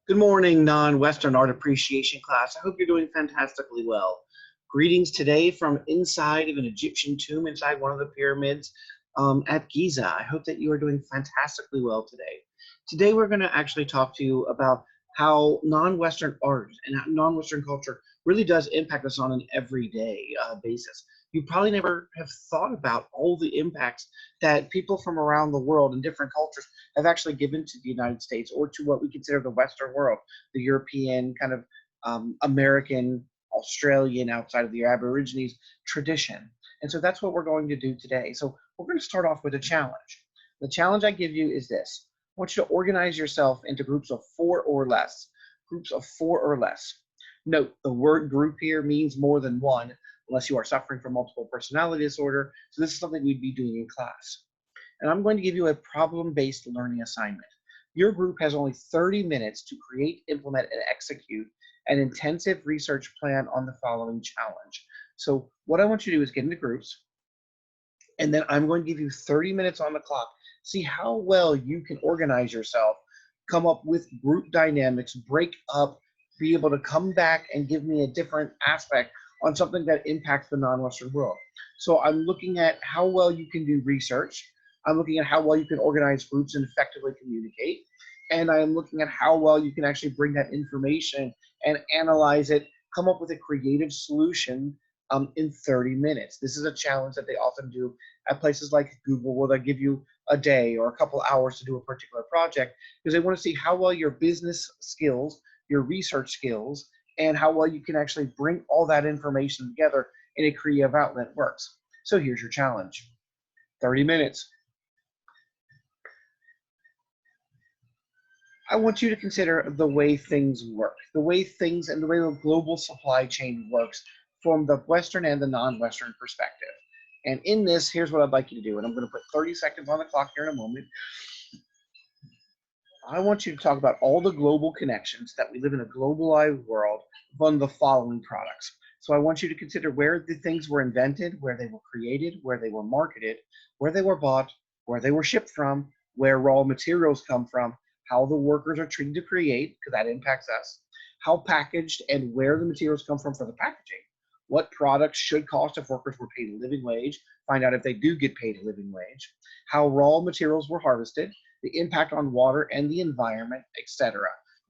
Good morning, non-Western art appreciation class. I hope you're doing fantastically well. Greetings today from inside of an Egyptian tomb inside one of the pyramids at Giza. I hope that you are doing fantastically well today. Today we're going to actually talk to you about how non-Western art and non-Western culture really does impact us on an everyday basis. You probably never have thought about all the impacts that people from around the world in different cultures have actually given to the United States or to what we consider the Western world, the European kind of American, Australian, outside of the Aborigines tradition. And so that's what we're going to do today. So we're going to start off with a challenge. The challenge I give you is this. I want you to organize yourself into groups of 4 or less. Groups of 4 or less. Note, the word group here means more than one, unless you are suffering from multiple personality disorder. So this is something we'd be doing in class. And I'm going to give you a problem-based learning assignment. Your group has only 30 minutes to create, implement, and execute an intensive research plan on the following challenge. So what I want you to do is get into groups, and then I'm going to give you 30 minutes on the clock. See how well you can organize yourself, come up with group dynamics, break up, be able to come back and give me a different aspect on something that impacts the non-Western world. So I'm looking at how well you can do research. I'm looking at how well you can organize groups and effectively communicate. And I am looking at how well you can actually bring that information and analyze it, come up with a creative solution in 30 minutes. This is a challenge that they often do at places like Google, where they give you a day or a couple hours to do a particular project, because they want to see how well your business skills, your research skills, and how well you can actually bring all that information together in a creative outlet works. So here's your challenge. 30 minutes. I want you to consider the way things work, the way things and the way the global supply chain works from the Western and the non-Western perspective. And in this, here's what I'd like you to do. And I'm going to put 30 seconds on the clock here in a moment. I want you to talk about all the global connections that we live in a globalized world on the following products. So I want you to consider where the things were invented, where they were created, where they were marketed, where they were bought, where they were shipped from, where raw materials come from, how the workers are treated to create, because that impacts us, how packaged and where the materials come from for the packaging, what products should cost if workers were paid a living wage, find out if they do get paid a living wage, how raw materials were harvested, the impact on water and the environment, etc.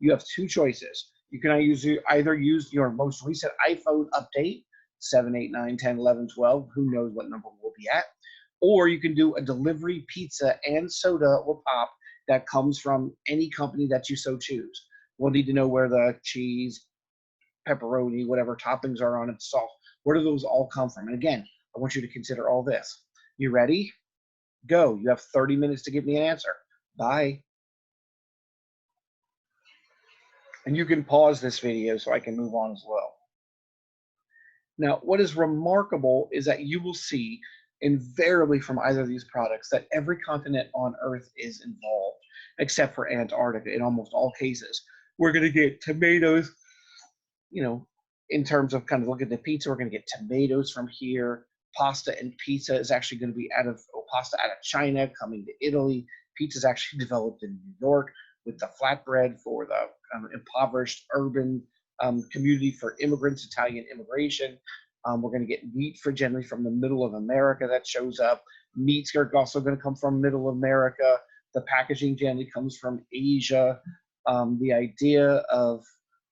You have two choices. You can either use your most recent iPhone update, 7, 8, 9, 10, 11, 12, who knows what number we'll be at, or you can do a delivery pizza and soda or pop that comes from any company that you so choose. We'll need to know where the cheese, pepperoni, whatever toppings are on it, salt, where do those all come from? And again, I want you to consider all this. You ready? Go. You have 30 minutes to give me an answer. Bye. And you can pause this video so I can move on as well. Now, what is remarkable is that you will see invariably from either of these products that every continent on Earth is involved, except for Antarctica in almost all cases. We're going to get tomatoes, you know, in terms of kind of look at the pizza, we're going to get tomatoes from here. Pasta and pizza is actually going to be pasta out of China, coming to Italy. Pizza is actually developed in New York with the flatbread for the impoverished urban community for immigrants, Italian immigration. We're going to get meat generally from the middle of America that shows up. Meat's also going to come from middle America. The packaging generally comes from Asia. The idea of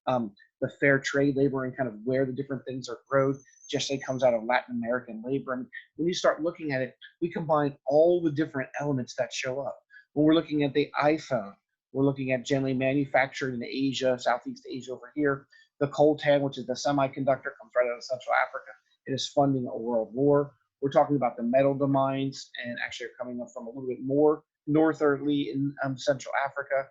the fair trade labor and kind of where the different things are grown generally comes out of Latin American labor. And when you start looking at it, we combine all the different elements that show up. When we're looking at the iPhone, we're looking at generally manufactured in Asia, Southeast Asia over here. The coltan, which is the semiconductor, comes right out of Central Africa. It is funding a world war. We're talking about the metal mines, and actually are coming up from a little bit more northerly in Central Africa.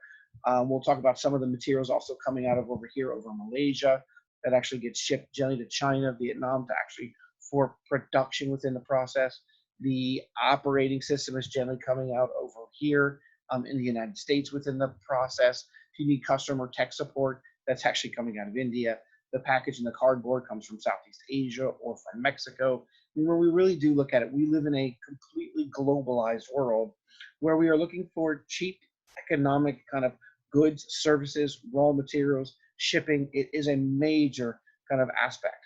We'll talk about some of the materials also coming out of over here, over Malaysia, that actually gets shipped generally to China, Vietnam, to actually for production within the process. The operating system is generally coming out over here in the United States within the process. If you need customer tech support, that's actually coming out of India. The package and the cardboard comes from Southeast Asia or from Mexico. And when we really do look at it, we live in a completely globalized world where we are looking for cheap economic kind of goods, services, raw materials, shipping. It is a major kind of aspect.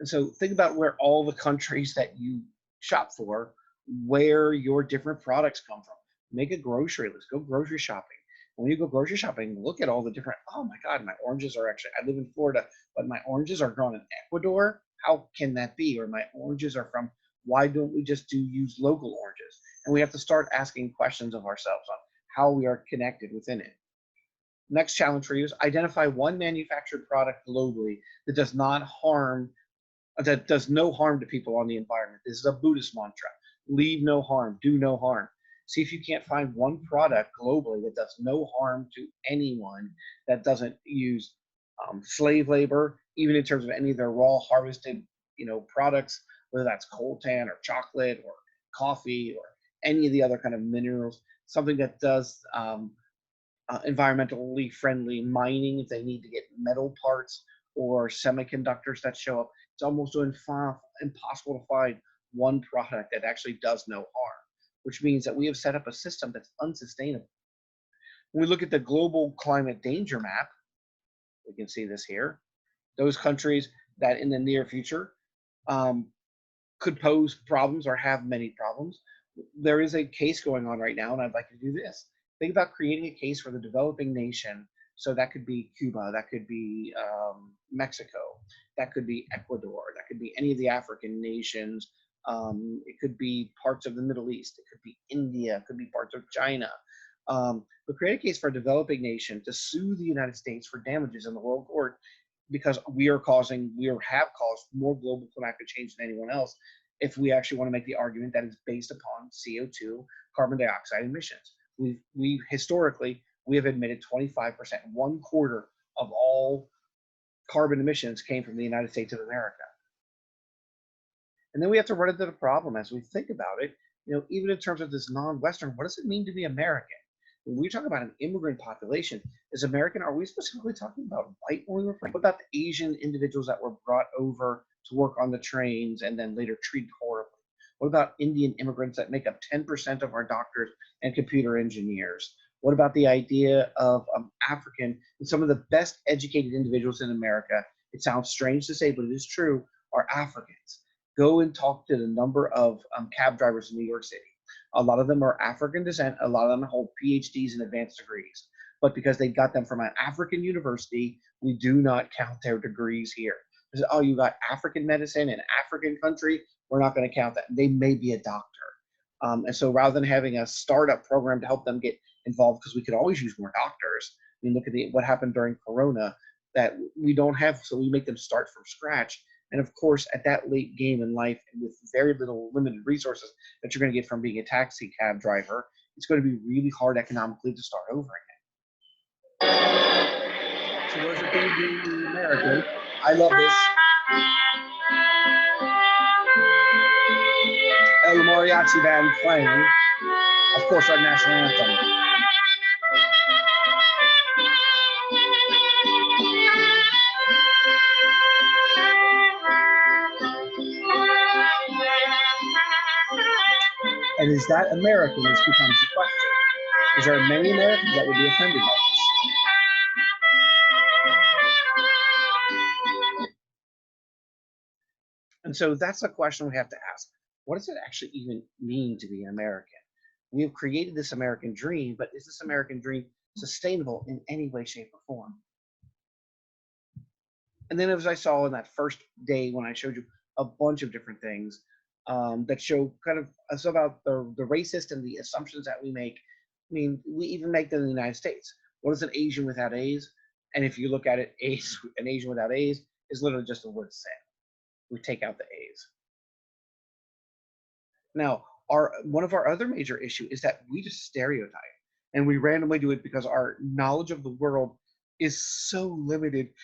And so think about where all the countries that you shop for, where your different products come from. Make a grocery list, go grocery shopping. When you go grocery shopping, look at all the different, oh my God, my oranges are actually, I live in Florida, but my oranges are grown in Ecuador. How can that be? Or my oranges are from, why don't we just use local oranges? And we have to start asking questions of ourselves on how we are connected within it. Next challenge for you is identify one manufactured product globally that does not harm, that does no harm to people on the environment. This is a Buddhist mantra. Leave no harm, do no harm. See if you can't find one product globally that does no harm to anyone, that doesn't use slave labor, even in terms of any of their raw harvested, products, whether that's coltan or chocolate or coffee or any of the other kind of minerals. Something that does environmentally friendly mining if they need to get metal parts or semiconductors that show up. It's almost impossible to find one product that actually does no harm, which means that we have set up a system that's unsustainable. When we look at the global climate danger map, we can see this here. Those countries that in the near future could pose problems or have many problems. There is a case going on right now, and I'd like to do this. Think about creating a case for the developing nation. So that could be Cuba, that could be Mexico, that could be Ecuador, that could be any of the African nations. It could be parts of the Middle East, it could be India, it could be parts of China. But create a case for a developing nation to sue the United States for damages in the world court because we have caused more global climatic change than anyone else, if we actually want to make the argument that it's based upon CO2, carbon dioxide emissions. We've historically, we have admitted 25%, 1/4 of all carbon emissions came from the United States of America. And then we have to run into the problem as we think about it, even in terms of this non-Western, what does it mean to be American? When we talk about an immigrant population, is American, are we specifically talking about white when we refer? What about the Asian individuals that were brought over to work on the trains and then later treated horribly? What about Indian immigrants that make up 10% of our doctors and computer engineers? What about the idea of African and some of the best educated individuals in America? It sounds strange to say, but it is true, are Africans. Go and talk to the number of cab drivers in New York City. A lot of them are African descent. A lot of them hold PhDs and advanced degrees. But because they got them from an African university, we do not count their degrees here. Oh, you got African medicine in an African country, we're not going to count that. They may be a doctor. And so rather than having a startup program to help them get involved, because we could always use more doctors. I mean, look at what happened during Corona that we don't have, so we make them start from scratch. And of course, at that late game in life, and with very little limited resources that you're going to get from being a taxi cab driver, it's going to be really hard economically to start over again. So those are things being American. I love this. El Mariachi Band playing, of course, our national anthem. And is that American? This becomes the question. Is there many Americans that would be offended by this? And so that's a question we have to ask. What does it actually even mean to be an American? We have created this American dream, but is this American dream sustainable in any way, shape, or form? And then as I saw in that first day when I showed you a bunch of different things that show kind of us about the racist and the assumptions that we make. I mean, we even make them in the United States. What is an Asian without A's? And if you look at it, an Asian without A's is literally just the word "sin." We take out the A's. Now, one of our other major issue is that we just stereotype, and we randomly do it because our knowledge of the world is so limited.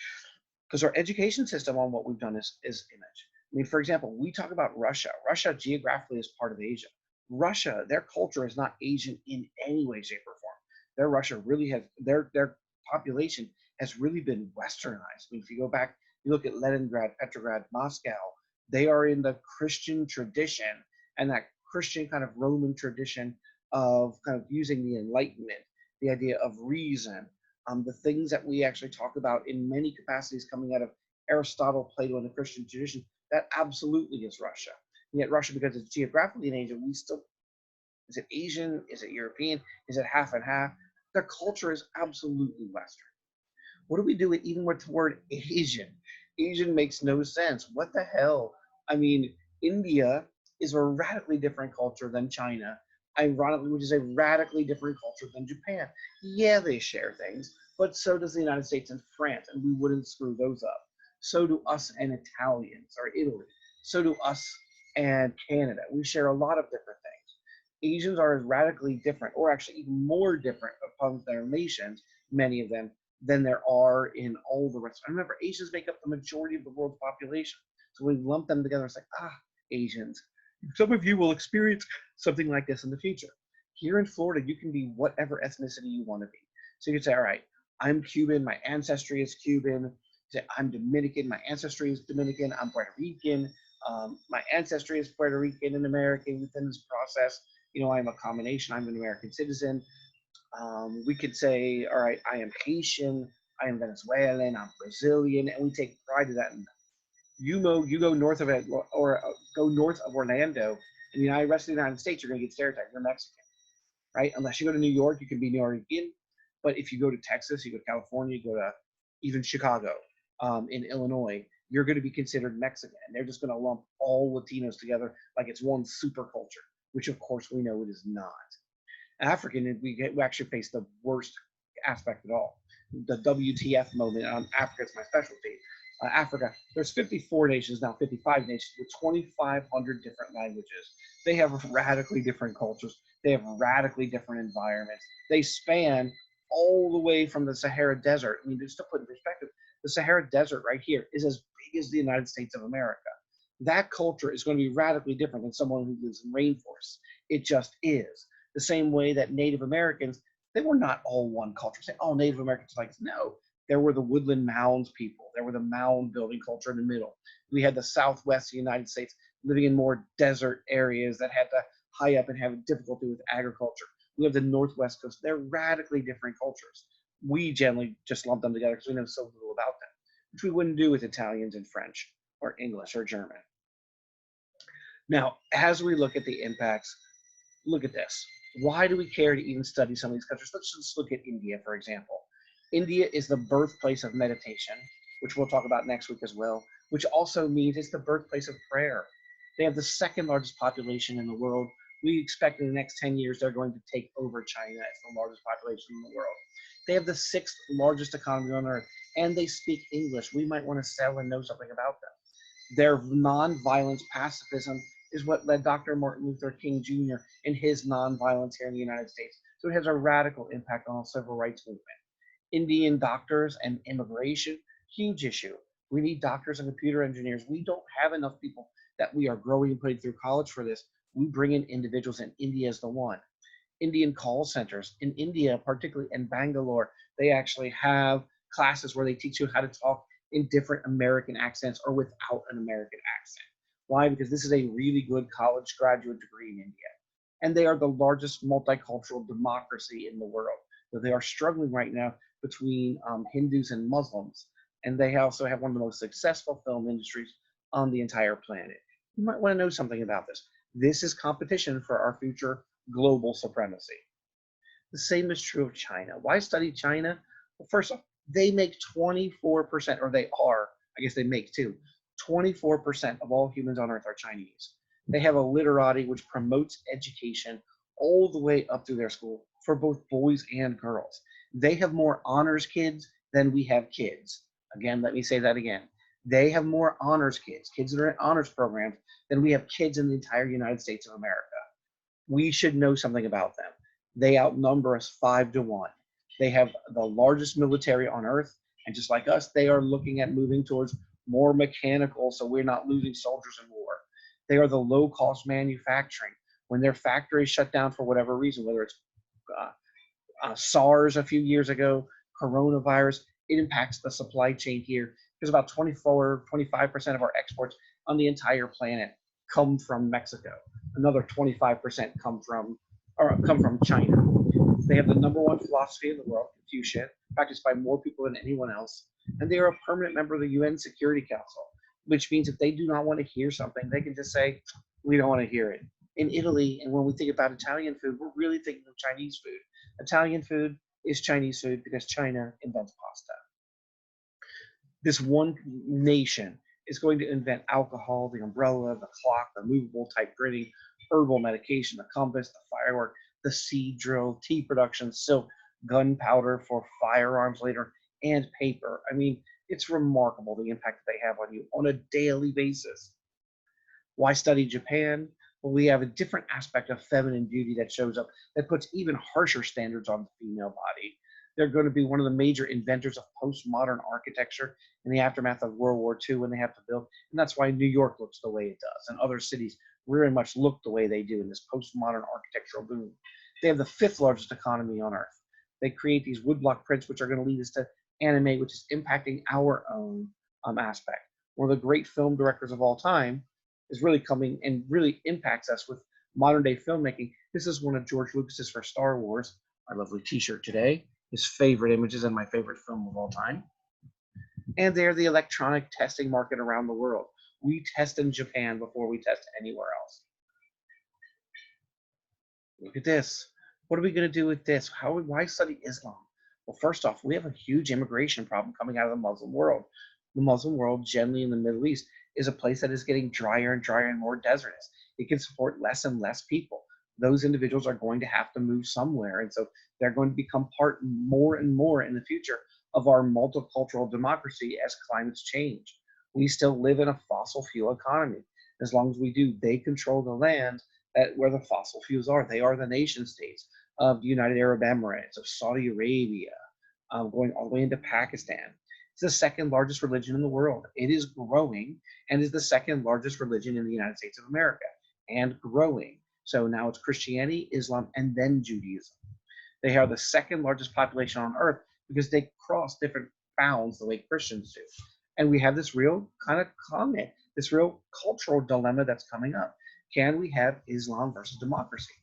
Because our education system on what we've done is image. I mean, for example, we talk about Russia. Russia geographically is part of Asia. Russia, their culture is not Asian in any way, shape, or form. Their Russia really has, their population has really been westernized. I mean, if you go back, you look at Leningrad, Petrograd, Moscow, they are in the Christian tradition, and that Christian kind of Roman tradition of kind of using the Enlightenment, the idea of reason, the things that we actually talk about in many capacities coming out of Aristotle, Plato, and the Christian tradition, that absolutely is Russia. And yet Russia, because it's geographically in Asia, we still, is it Asian? Is it European? Is it half and half? Their culture is absolutely Western. What do we do even with the word Asian? Asian makes no sense. What the hell? I mean, India is a radically different culture than China, ironically, which is a radically different culture than Japan. Yeah, they share things, but so does the United States and France, and we wouldn't screw those up. So do us and Italians, or Italy. So do us and Canada. We share a lot of different things. Asians are radically different, or actually even more different among their nations, many of them, than there are in all the rest. I remember Asians make up the majority of the world's population. So we lump them together. It's like, Asians. Some of you will experience something like this in the future. Here in Florida, you can be whatever ethnicity you want to be. So you can say, all right, I'm Cuban, my ancestry is Cuban. You say, I'm Dominican, my ancestry is Dominican. I'm Puerto Rican, my ancestry is Puerto Rican and American. Within this process, I'm a combination. I'm an American citizen. We could say, all right, I am Haitian, I am Venezuelan, I'm Brazilian, and we take pride in that. You go north of it, or go north of Orlando, and the rest of the United States, you're going to get stereotyped. You're Mexican, right? Unless you go to New York, you can be Norican. But if you go to Texas, you go to California, you go to even Chicago, in Illinois, you're going to be considered Mexican. And they're just going to lump all Latinos together like it's one super culture, which of course we know it is not. African, we actually face the worst aspect of it all. The WTF moment on Africa is my specialty. Africa, there's 54 nations now, 55 nations with 2,500 different languages. They have radically different cultures. They have radically different environments. They span all the way from the Sahara Desert. I mean, just to put in perspective, the Sahara Desert right here is as big as the United States of America. That culture is going to be radically different than someone who lives in rainforests. It just is. The same way that Native Americans, they were not all one culture. Say, oh, Native Americans like, no. There were the woodland mounds people. There were the mound building culture in the middle. We had the Southwest United States living in more desert areas that had to high up and have difficulty with agriculture. We have the Northwest coast. They're radically different cultures. We generally just lump them together because we know so little about them, which we wouldn't do with Italians and French or English or German. Now, as we look at the impacts, look at this. Why do we care to even study some of these countries? Let's just look at India, for example. India is the birthplace of meditation, which we'll talk about next week as well, which also means it's the birthplace of prayer. They have the second largest population in the world. We expect in the next 10 years they're going to take over China as the largest population in the world. They have the sixth largest economy on earth, and they speak English. We might want to sell and know something about them. Their nonviolence pacifism is what led Dr. Martin Luther King Jr. in his nonviolence here in the United States. So it has a radical impact on the civil rights movement. Indian doctors and immigration, huge issue. We need doctors and computer engineers. We don't have enough people that we are growing and putting through college for this. We bring in individuals, and India is the one. Indian call centers in India, particularly in Bangalore, they actually have classes where they teach you how to talk in different American accents or without an American accent. Why? Because this is a really good college graduate degree in India. And they are the largest multicultural democracy in the world. So they are struggling right now between Hindus and Muslims. And they also have one of the most successful film industries on the entire planet. You might want to know something about this. This is competition for our future global supremacy. The same is true of China. Why study China? Well, first off, they make 24%, or they are, I guess they make too, 24% of all humans on earth are Chinese. They have a literati which promotes education all the way up through their school for both boys and girls. They have more honors kids than we have kids. Again, let me say that again. They have more honors kids, kids that are in honors programs, than we have kids in the entire United States of America. We should know something about them. They outnumber us 5-1. They have the largest military on earth, and just like us, they are looking at moving towards more mechanical, so we're not losing soldiers in war. They are the low-cost manufacturing. When their factories shut down for whatever reason, whether it's SARS a few years ago, coronavirus, it impacts the supply chain here. There's about 25% of our exports on the entire planet come from Mexico. Another 25% come from China. They have the #1 philosophy in the world, Confucian, practiced by more people than anyone else. And they are a permanent member of the UN Security Council, which means if they do not want to hear something, they can just say, we don't want to hear it. In Italy, and when we think about Italian food, we're really thinking of Chinese food. Italian food is Chinese food because China invents pasta. This one nation is going to invent alcohol, the umbrella, the clock, the movable type gritty, herbal medication, the compass, the firework, the seed drill, tea production, silk, gunpowder for firearms later, and paper. I mean, it's remarkable the impact that they have on you on a daily basis. Why study Japan? Well, we have a different aspect of feminine beauty that shows up that puts even harsher standards on the female body. They're going to be one of the major inventors of postmodern architecture in the aftermath of World War II when they have to build. And that's why New York looks the way it does, and other cities very much look the way they do in this postmodern architectural boom. They have the 5th largest economy on Earth. They create these woodblock prints, which are going to lead us to anime, which is impacting our own aspect. One of the great film directors of all time is really coming and really impacts us with modern day filmmaking. This is one of George Lucas's for Star Wars, our lovely t-shirt today, his favorite images and my favorite film of all time. And they're the electronic testing market around the world. We test in Japan before we test anywhere else. Look at this. What are we going to do with this? Why study Islam? Well, first off, we have a huge immigration problem coming out of the Muslim world. The Muslim world, generally in the Middle East, is a place that is getting drier and drier and more desertous. It can support less and less people. Those individuals are going to have to move somewhere. And so they're going to become part more and more in the future of our multicultural democracy as climates change. We still live in a fossil fuel economy. As long as we do, they control the land where the fossil fuels are. They are the nation states of the United Arab Emirates, of Saudi Arabia, going all the way into Pakistan. It's the 2nd largest religion in the world. It is growing and is the 2nd largest religion in the United States of America and growing. So now it's Christianity, Islam, and then Judaism. They are the 2nd largest population on Earth because they cross different bounds the way Christians do. And we have this real kind of comment, this real cultural dilemma that's coming up. Can we have Islam versus democracy?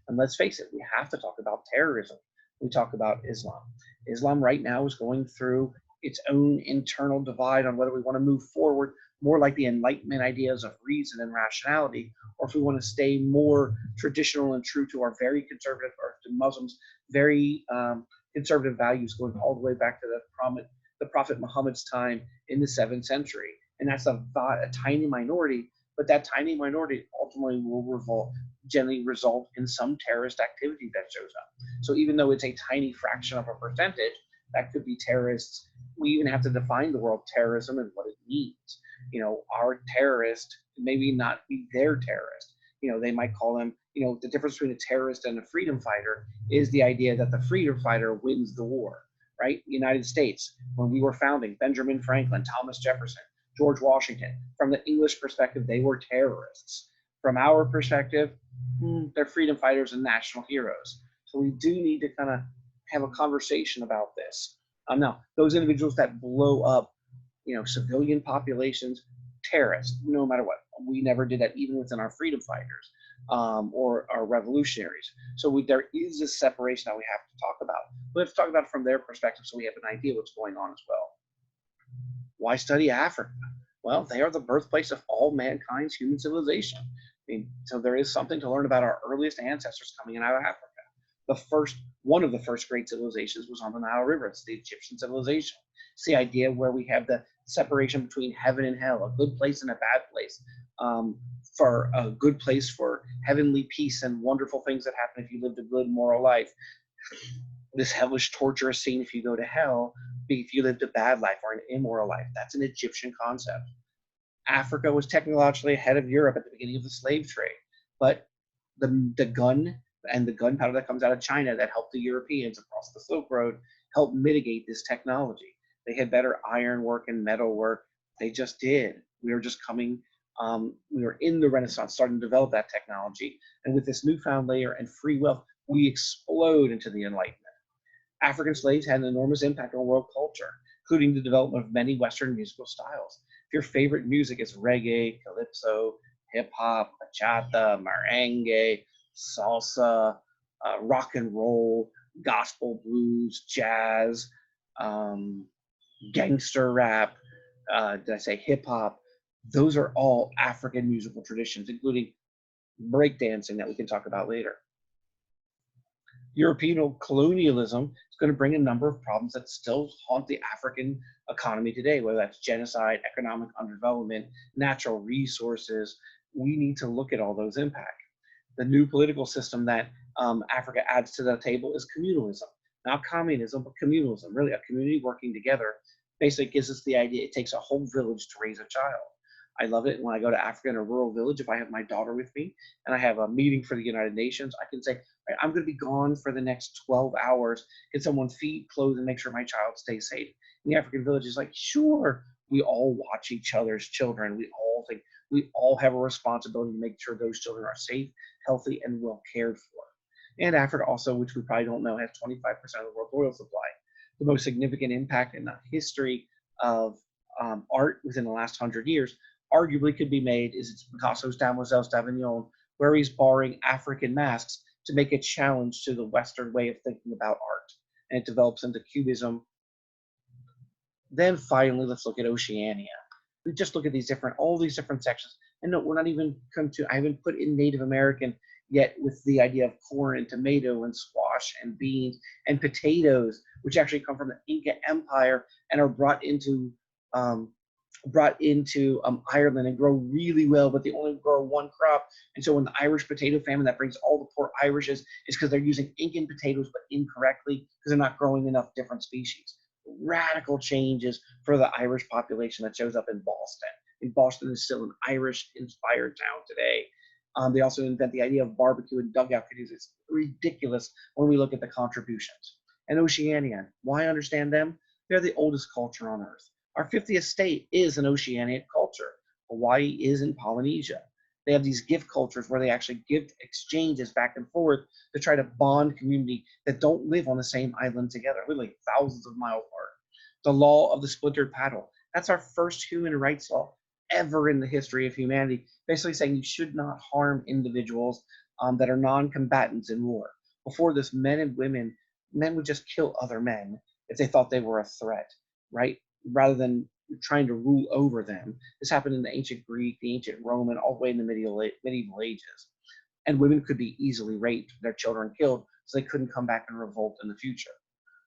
And let's face it, we have to talk about terrorism. We talk about Islam. Islam right now is going through its own internal divide on whether we want to move forward more like the Enlightenment ideas of reason and rationality, or if we want to stay more traditional and true to our very conservative, or to Muslims, very conservative values going all the way back to the Prophet Muhammad's time in the 7th century. And that's a tiny minority, but that tiny minority ultimately will generally result in some terrorist activity that shows up. So even though it's a tiny fraction of a percentage, that could be terrorists. We even have to define the word terrorism and what it means. Our terrorist maybe not be their terrorist. They might call them, the difference between a terrorist and a freedom fighter is the idea that the freedom fighter wins the war, right? The United States, when we were founding, Benjamin Franklin, Thomas Jefferson, George Washington, from the English perspective, they were terrorists. From our perspective, they're freedom fighters and national heroes. So we do need to kind of have a conversation about this. Now, those individuals that blow up, civilian populations, terrorists, no matter what. We never did that, even within our freedom fighters or our revolutionaries. So there is a separation that we have to talk about. We have to talk about it from their perspective so we have an idea what's going on as well. Why study Africa? Well, they are the birthplace of all mankind's human civilization. So there is something to learn about our earliest ancestors coming out of Africa. One of the first great civilizations was on the Nile River. It's the Egyptian civilization. It's the idea where we have the separation between heaven and hell, a good place and a bad place. For a good place for heavenly peace and wonderful things that happen if you lived a good moral life. This hellish torturous scene if you go to hell, if you lived a bad life or an immoral life. That's an Egyptian concept. Africa was technologically ahead of Europe at the beginning of the slave trade, but the gun and the gunpowder that comes out of China that helped the Europeans across the Silk Road helped mitigate this technology. They had better iron work and metal work. They just did. We were just coming, we were in the Renaissance starting to develop that technology. And with this newfound layer and free wealth, we explode into the Enlightenment. African slaves had an enormous impact on world culture, including the development of many Western musical styles. If your favorite music is reggae, calypso, hip hop, bachata, merengue, salsa, rock and roll, gospel, blues, jazz, um, gangster rap, did I say hip hop? Those are all African musical traditions, including breakdancing that we can talk about later. European colonialism is going to bring a number of problems that still haunt the African economy today, whether that's genocide, economic underdevelopment, natural resources. We need to look at all those impacts. The new political system that Africa adds to the table is communalism. Not communism, but communalism, really a community working together. Basically gives us the idea it takes a whole village to raise a child. I love it when I go to Africa in a rural village, if I have my daughter with me and I have a meeting for the United Nations, I can say, I'm going to be gone for the next 12 hours. Can someone feed, clothe, and make sure my child stays safe? In the African village is like, sure, we all watch each other's children. We all have a responsibility to make sure those children are safe, healthy, and well cared for. And Africa also, which we probably don't know, has 25% of the world's oil supply. The most significant impact in the history of art within the last 100 years arguably could be made is Picasso's Damoiselles d'Avignon, where he's borrowing African masks to make a challenge to the Western way of thinking about art. And it develops into Cubism. Then finally, let's look at Oceania. We just look at all these different sections. And no, we're not even I haven't put in Native American yet with the idea of corn and tomato and squash and beans and potatoes, which actually come from the Inca Empire and are brought into Ireland and grow really well, but they only grow one crop. And so when the Irish potato famine that brings all the poor Irishes is because they're using Incan potatoes, but incorrectly because they're not growing enough different species. Radical changes for the Irish population that shows up in Boston. And Boston is still an Irish-inspired town today. They also invent the idea of barbecue and dugout canoes. It's ridiculous when we look at the contributions. And Oceania, why understand them? They're the oldest culture on Earth. Our 50th state is an Oceanic culture. Hawaii is in Polynesia. They have these gift cultures where they actually give exchanges back and forth to try to bond community that don't live on the same island together, literally thousands of miles apart. The law of the splintered paddle. That's our first human rights law ever in the history of humanity, basically saying you should not harm individuals that are non-combatants in war. Before this, men would just kill other men if they thought they were a threat, right? Rather than trying to rule over them. This happened in the ancient Greek, the ancient Roman, all the way in the medieval ages. And women could be easily raped, their children killed, so they couldn't come back and revolt in the future.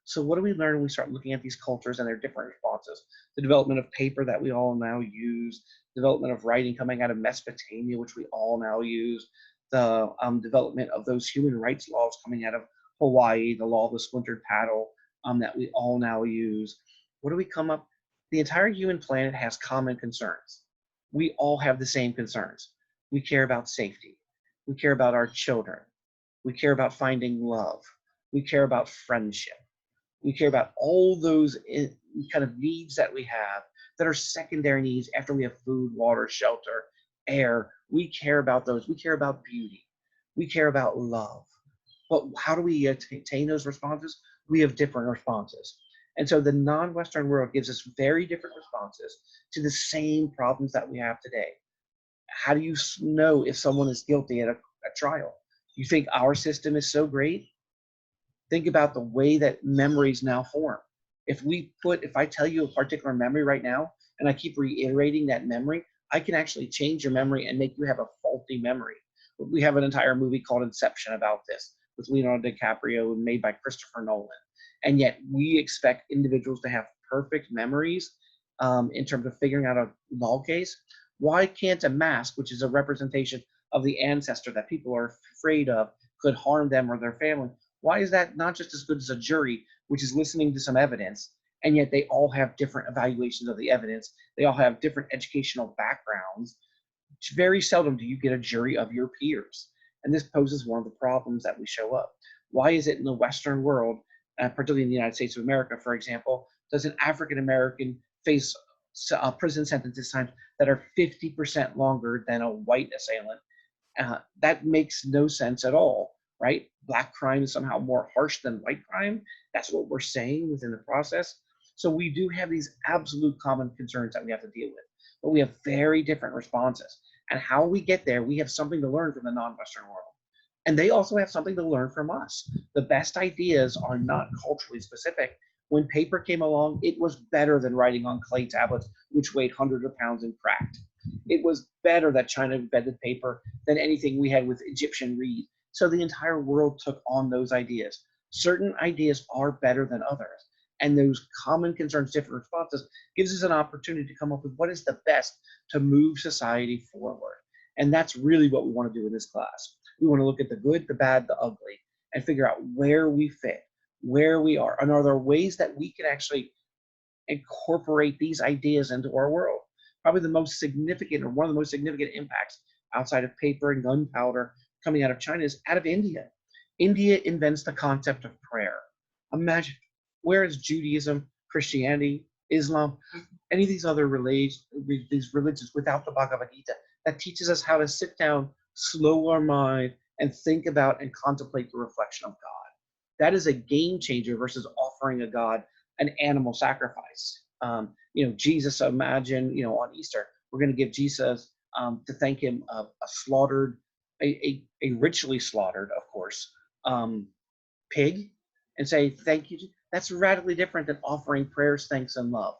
So what do we learn when we start looking at these cultures and their different responses? The development of paper that we all now use, development of writing coming out of Mesopotamia, which we all now use, the development of those human rights laws coming out of Hawaii, the law of the splintered paddle that we all now use. What do we come up? The entire human planet has common concerns. We all have the same concerns. We care about safety. We care about our children. We care about finding love. We care about friendship. We care about all those kind of needs that we have that are secondary needs after we have food, water, shelter, air. We care about those. We care about beauty. We care about love. But how do we attain those responses? We have different responses. And so the non-Western world gives us very different responses to the same problems that we have today. How do you know if someone is guilty at a trial? You think our system is so great? Think about the way that memories now form. If I tell you a particular memory right now, and I keep reiterating that memory, I can actually change your memory and make you have a faulty memory. We have an entire movie called Inception about this with Leonardo DiCaprio and made by Christopher Nolan. And yet we expect individuals to have perfect memories in terms of figuring out a law case. Why can't a mask, which is a representation of the ancestor that people are afraid of, could harm them or their family? Why is that not just as good as a jury, which is listening to some evidence, and yet they all have different evaluations of the evidence? They all have different educational backgrounds. Very seldom do you get a jury of your peers. And this poses one of the problems that we show up. Why is it in the Western world, particularly in the United States of America, for example, does an African American face prison sentences times that are 50% longer than a white assailant? That makes no sense at all, right? Black crime is somehow more harsh than white crime. That's what we're saying within the process. So we do have these absolute common concerns that we have to deal with, but we have very different responses. And how we get there, we have something to learn from the non-Western world. And they also have something to learn from us. The best ideas are not culturally specific. When paper came along, it was better than writing on clay tablets, which weighed hundreds of pounds and cracked. It was better that China invented paper than anything we had with Egyptian reed. So the entire world took on those ideas. Certain ideas are better than others. And those common concerns, different responses, gives us an opportunity to come up with what is the best to move society forward. And that's really what we want to do in this class. We want to look at the good, the bad, the ugly, and figure out where we fit, where we are, and are there ways that we can actually incorporate these ideas into our world. Probably the most significant, or one of the most significant impacts outside of paper and gunpowder coming out of China is out of India. India invents the concept of prayer. Imagine, where is Judaism, Christianity, Islam, any of these other these religions without the Bhagavad Gita that teaches us how to sit down, slow our mind, and think about and contemplate the reflection of God. That is a game changer versus offering a God an animal sacrifice. Jesus, imagine, on Easter, we're going to give Jesus to thank him a slaughtered, a ritually slaughtered, of course, pig, and say thank you. That's radically different than offering prayers, thanks, and love.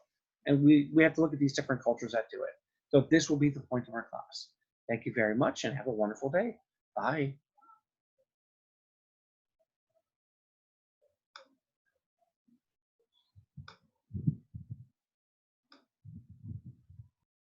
And we have to look at these different cultures that do it. So this will be the point of our class. Thank you very much and have a wonderful day. Bye.